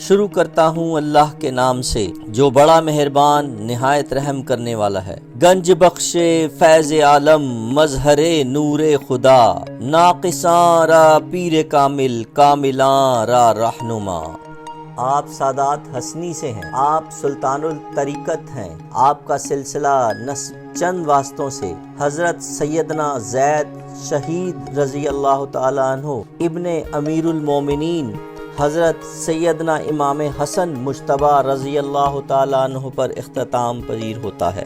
شروع کرتا ہوں اللہ کے نام سے جو بڑا مہربان نہایت رحم کرنے والا ہے۔ گنج بخش فیض عالم مظہر نور خدا، ناقصاں را پیر کامل کاملاں را رہنما۔ آپ سادات حسنی سے ہیں، آپ سلطان الطریقت ہیں۔ آپ کا سلسلہ نسب چند واسطوں سے حضرت سیدنا زید شہید رضی اللہ تعالیٰ عنہ ابن امیر المومنین حضرت سیدنا امام حسن مجتبی رضی اللہ تعالیٰ عنہ پر اختتام پذیر ہوتا ہے۔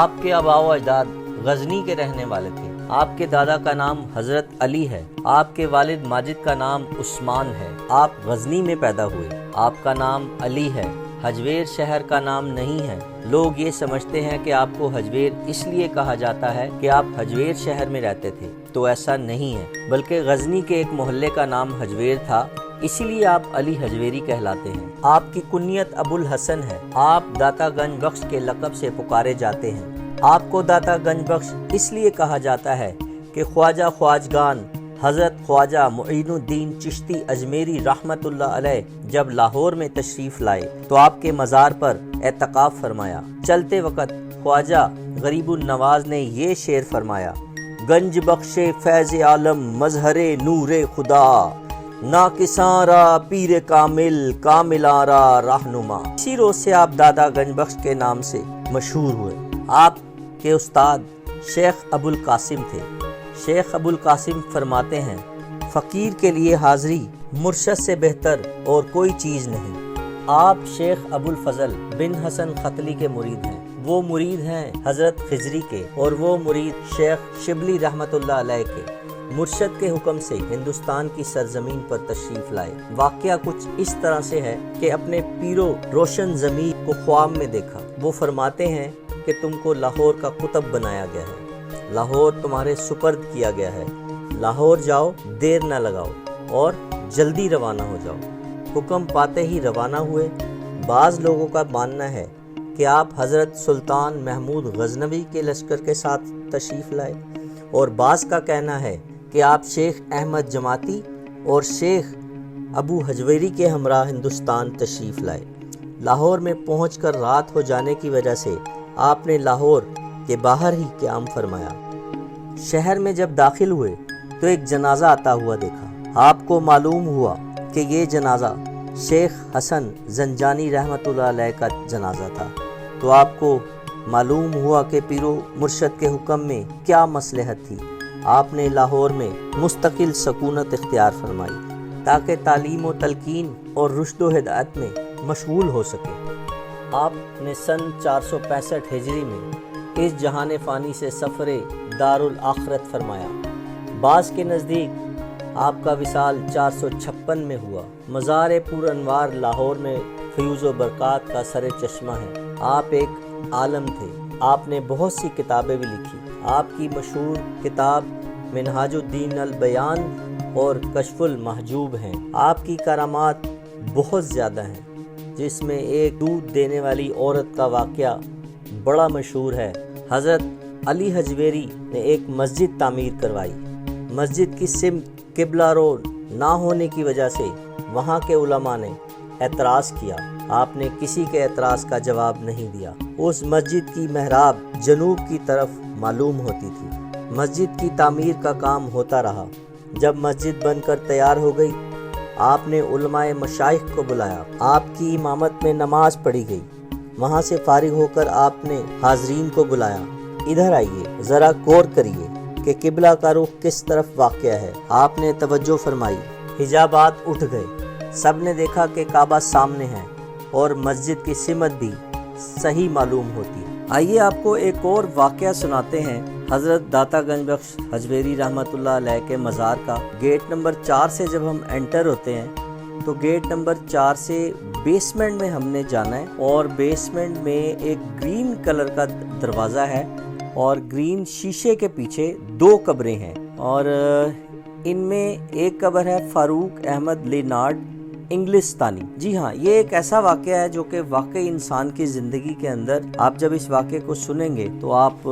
آپ کے آباء و اجداد غزنی کے رہنے والے تھے۔ آپ کے دادا کا نام حضرت علی ہے۔ آپ کے والد ماجد کا نام عثمان ہے۔ آپ غزنی میں پیدا ہوئے۔ آپ کا نام علی ہے۔ حجویر شہر کا نام نہیں ہے۔ لوگ یہ سمجھتے ہیں کہ آپ کو حجویر اس لیے کہا جاتا ہے کہ آپ حجویر شہر میں رہتے تھے، تو ایسا نہیں ہے، بلکہ غزنی کے ایک محلے کا نام حجویر تھا، اسی لیے آپ علی حجویری کہلاتے ہیں۔ آپ کی کنیت ابو الحسن ہے۔ آپ داتا گنج بخش کے لقب سے پکارے جاتے ہیں۔ آپ کو داتا گنج بخش اس لیے کہا جاتا ہے کہ خواجہ خواجگان حضرت خواجہ معین الدین چشتی اجمیری رحمت اللہ علیہ جب لاہور میں تشریف لائے تو آپ کے مزار پر اعتکاف فرمایا۔ چلتے وقت خواجہ غریب النواز نے یہ شعر فرمایا: گنج بخش فیض عالم مظہر نور خدا، ناقصاں را پیر کامل کاملاں را رہنما۔ اسی روز سے آپ دادا گنج بخش کے نام سے مشہور ہوئے۔ آپ کے استاد شیخ ابو القاسم تھے۔ شیخ ابو القاسم فرماتے ہیں: فقیر کے لیے حاضری مرشد سے بہتر اور کوئی چیز نہیں۔ آپ شیخ ابو الفضل بن حسن ختلی کے مرید ہیں۔ وہ مرید ہیں حضرت خضری کے، اور وہ مرید شیخ شبلی رحمت اللہ علیہ کے۔ مرشد کے حکم سے ہندوستان کی سرزمین پر تشریف لائے۔ واقعہ کچھ اس طرح سے ہے کہ اپنے پیرو روشن ضمیر کو خواب میں دیکھا۔ وہ فرماتے ہیں کہ تم کو لاہور کا قطب بنایا گیا ہے، لاہور تمہارے سپرد کیا گیا ہے، لاہور جاؤ، دیر نہ لگاؤ اور جلدی روانہ ہو جاؤ۔ حکم پاتے ہی روانہ ہوئے۔ بعض لوگوں کا ماننا ہے کہ آپ حضرت سلطان محمود غزنوی کے لشکر کے ساتھ تشریف لائے، اور بعض کا کہنا ہے کہ آپ شیخ احمد جماعتی اور شیخ ابو حجویری کے ہمراہ ہندوستان تشریف لائے۔ لاہور میں پہنچ کر رات ہو جانے کی وجہ سے آپ نے لاہور کے باہر ہی قیام فرمایا۔ شہر میں جب داخل ہوئے تو ایک جنازہ آتا ہوا دیکھا۔ آپ کو معلوم ہوا کہ یہ جنازہ شیخ حسن زنجانی رحمت اللہ علیہ کا جنازہ تھا، تو آپ کو معلوم ہوا کہ پیرو مرشد کے حکم میں کیا مصلحت تھی۔ آپ نے لاہور میں مستقل سکونت اختیار فرمائی تاکہ تعلیم و تلقین اور رشد و ہدایت میں مشغول ہو سکے۔ آپ نے سن 465 ہجری میں اس جہان فانی سے سفر دارالآخرت فرمایا۔ بعض کے نزدیک آپ کا وصال 456 میں ہوا۔ مزار پر انوار لاہور میں فیوز و برکات کا سر چشمہ ہے۔ آپ ایک عالم تھے۔ آپ نے بہت سی کتابیں بھی لکھی۔ آپ کی مشہور کتاب منہاج الدین البیان اور کشف المحجوب ہیں۔ آپ کی کرامات بہت زیادہ ہیں، جس میں ایک دودھ دینے والی عورت کا واقعہ بڑا مشہور ہے۔ حضرت علی حجویری نے ایک مسجد تعمیر کروائی۔ مسجد کی سمت قبلہ رو نہ ہونے کی وجہ سے وہاں کے علماء نے اعتراض کیا۔ آپ نے کسی کے اعتراض کا جواب نہیں دیا۔ اس مسجد کی محراب جنوب کی طرف معلوم ہوتی تھی۔ مسجد کی تعمیر کا کام ہوتا رہا۔ جب مسجد بن کر تیار ہو گئی، آپ نے علماء مشائخ کو بلایا۔ آپ کی امامت میں نماز پڑھی گئی۔ وہاں سے فارغ ہو کر آپ نے حاضرین کو بلایا: ادھر آئیے، ذرا غور کریے کہ قبلہ کا رخ کس طرف واقع ہے۔ آپ نے توجہ فرمائی، حجابات اٹھ گئے۔ سب نے دیکھا کہ کعبہ سامنے ہے اور مسجد کی سمت بھی صحیح معلوم ہوتی۔ آئیے آپ کو ایک اور واقعہ سناتے ہیں حضرت داتا گنج بخش حجویری رحمت اللہ علیہ کے مزار کا۔ گیٹ نمبر 4 سے جب ہم انٹر ہوتے ہیں تو گیٹ نمبر 4 سے بیسمنٹ میں ہم نے جانا ہے، اور بیسمنٹ میں ایک گرین کلر کا دروازہ ہے، اور گرین شیشے کے پیچھے 2 قبریں ہیں، اور ان میں ایک قبر ہے فاروق احمد لینارڈ انگلستانی۔ جی ہاں، یہ ایک ایسا واقعہ ہے جو کہ واقعی انسان کی زندگی کے اندر آپ جب اس واقعے کو سنیں گے تو آپ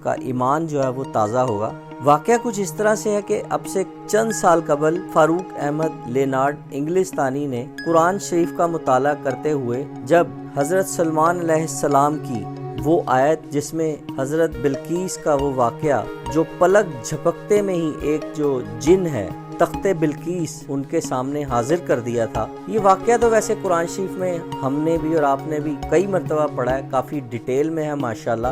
کا ایمان جو ہے وہ تازہ ہوگا۔ واقعہ کچھ اس طرح سے ہے کہ اب سے چند سال قبل فاروق احمد لینارڈ انگلستانی نے قرآن شریف کا مطالعہ کرتے ہوئے جب حضرت سلیمان علیہ السلام کی وہ آیت جس میں حضرت بلقیس کا وہ واقعہ جو پلک جھپکتے میں ہی ایک جو جن ہے تخت بلقیس ان کے سامنے حاضر کر دیا تھا، یہ واقعہ تو ویسے قرآن شریف میں ہم نے بھی اور آپ نے بھی کئی مرتبہ پڑھا ہے، کافی ڈیٹیل میں ہے ماشاءاللہ،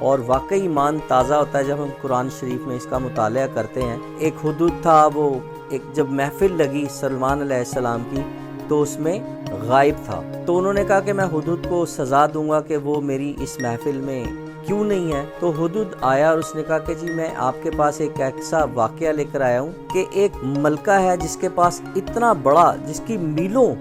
اور واقعی ایمان تازہ ہوتا ہے جب ہم قرآن شریف میں اس کا مطالعہ کرتے ہیں۔ ایک حدود تھا، وہ ایک جب محفل لگی سلیمان علیہ السلام کی تو اس میں غائب تھا، تو انہوں نے کہا کہ میں حدود کو سزا دوں گا کہ وہ میری اس محفل میں کیوں نہیں ہے۔ تو حدود آیا اور اس نے کہا کہ جی میں آپ کے پاس ایک ایسا واقعہ لے کر آیا ہوں کہ ایک ملکہ ہے جس کے پاس اتنا بڑا، جس کی میلوں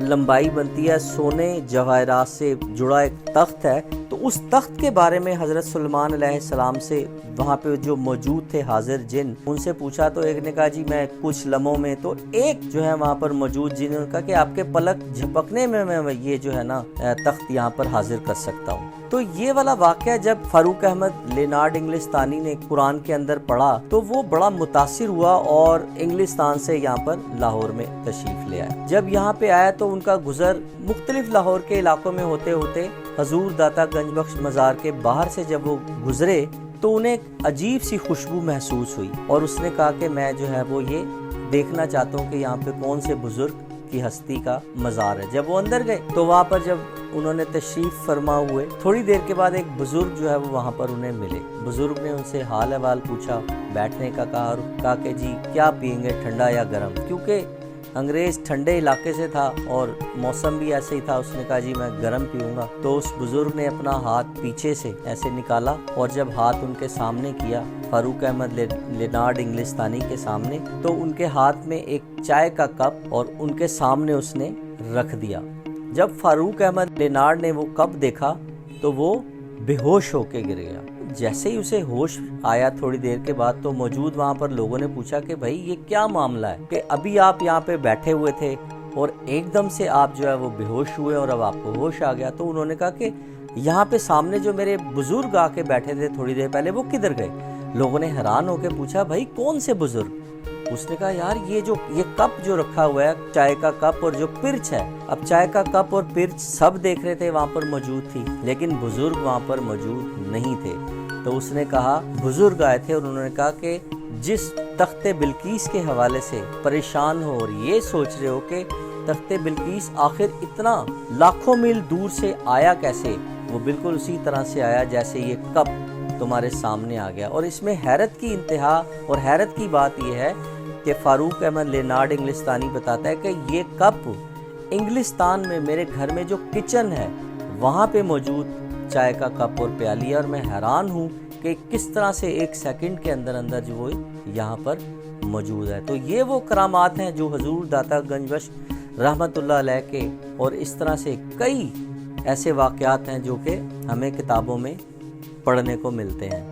لمبائی بنتی ہے، سونے جواہرات سے جڑا ایک تخت ہے، تو اس تخت کے بارے میں حضرت سلیمان علیہ السلام سے وہاں پہ جو موجود تھے حاضر جن، ان سے پوچھا تو ایک نے کہا جی میں کچھ لمحوں میں، تو ایک جو ہے وہاں پر موجود جن نے کہا کہ آپ کے پلک جھپکنے میں میں یہ جو ہے نا تخت یہاں پر حاضر کر سکتا ہوں۔ تو یہ والا واقعہ جب فاروق احمد لینارڈ انگلستانی نے قرآن کے اندر پڑھا تو وہ بڑا متاثر ہوا اور انگلستان سے یہاں پر لاہور میں تشریف لے آیا۔ جب یہاں پہ آیا تو ان کا گزر مختلف لاہور کے علاقوں میں ہوتے ہوتے حضور داتا گنج بخش مزار کے باہر سے جب وہ گزرے تو انہیں ایک عجیب سی خوشبو محسوس ہوئی، اور اس نے کہا کہ میں جو ہے وہ یہ دیکھنا چاہتا ہوں کہ یہاں پہ کون سے بزرگ کی ہستی کا مزار ہے۔ جب وہ اندر گئے تو وہاں پر جب انہوں نے تشریف فرما ہوئے، تھوڑی دیر کے بعد ایک بزرگ جو ہے وہ وہاں پر انہیں ملے۔ بزرگ نے ان سے حال احوال پوچھا، بیٹھنے کا کہا، اور کہا کہ جی کیا پئیں گے، ٹھنڈا یا گرم؟ کیونکہ انگریز ٹھنڈے علاقے سے تھا اور موسم بھی ایسے ہی تھا، اس نے کہا جی میں گرم پیوں گا۔ تو اس بزرگ نے اپنا ہاتھ پیچھے سے ایسے نکالا اور جب ہاتھ ان کے سامنے کیا فاروق احمد لینارڈ انگلستانی کے سامنے، تو ان کے ہاتھ میں ایک چائے کا کپ اور ان کے سامنے اس نے رکھ دیا۔ جب فاروق احمد لینارڈ نے وہ کپ دیکھا تو وہ بے ہوش ہو کے گر گیا۔ جیسے ہی اسے ہوش آیا تھوڑی دیر کے بعد تو موجود وہاں پر لوگوں نے پوچھا کہ بھائی یہ کیا معاملہ ہے کہ ابھی آپ یہاں پہ بیٹھے ہوئے تھے اور ایک دم سے آپ جو ہے وہ بے ہوش ہوئے اور اب آپ کو ہوش آ گیا؟ تو انہوں نے کہا کہ یہاں پہ سامنے جو میرے بزرگ آ کے بیٹھے تھے تھوڑی دیر پہلے وہ کدھر گئے؟ لوگوں نے حیران ہو کے پوچھا بھائی کون سے بزرگ؟ اس نے کہا یار یہ کپ جو رکھا ہوا ہے، چائے کا کپ اور جو پرچ ہے، اب چائے کا کپ اور پرچ سب دیکھ رہے تھے وہاں پر موجود تھی، لیکن بزرگ وہاں پر موجود نہیں تھے۔ تو اس نے کہا بزرگ آئے تھے اور انہوں نے کہا کہ جس تخت بلقیس کے حوالے سے پریشان ہو اور یہ سوچ رہے ہو کہ تخت بلقیس آخر اتنا لاکھوں میل دور سے آیا کیسے، وہ بالکل اسی طرح سے آیا جیسے یہ کپ تمہارے سامنے آ گیا۔ اور اس میں حیرت کی انتہا اور حیرت کی بات یہ ہے کہ فاروق احمد لینارڈ انگلستانی بتاتا ہے کہ یہ کپ انگلستان میں میرے گھر میں جو کچن ہے وہاں پہ موجود چائے کا کپ اور پیالی ہے، اور میں حیران ہوں کہ کس طرح سے ایک سیکنڈ کے اندر اندر جو وہ یہاں پر موجود ہے۔ تو یہ وہ کرامات ہیں جو حضور داتا گنج بخش رحمت اللہ علیہ کے، اور اس طرح سے کئی ایسے واقعات ہیں جو کہ ہمیں کتابوں میں پڑھنے کو ملتے ہیں۔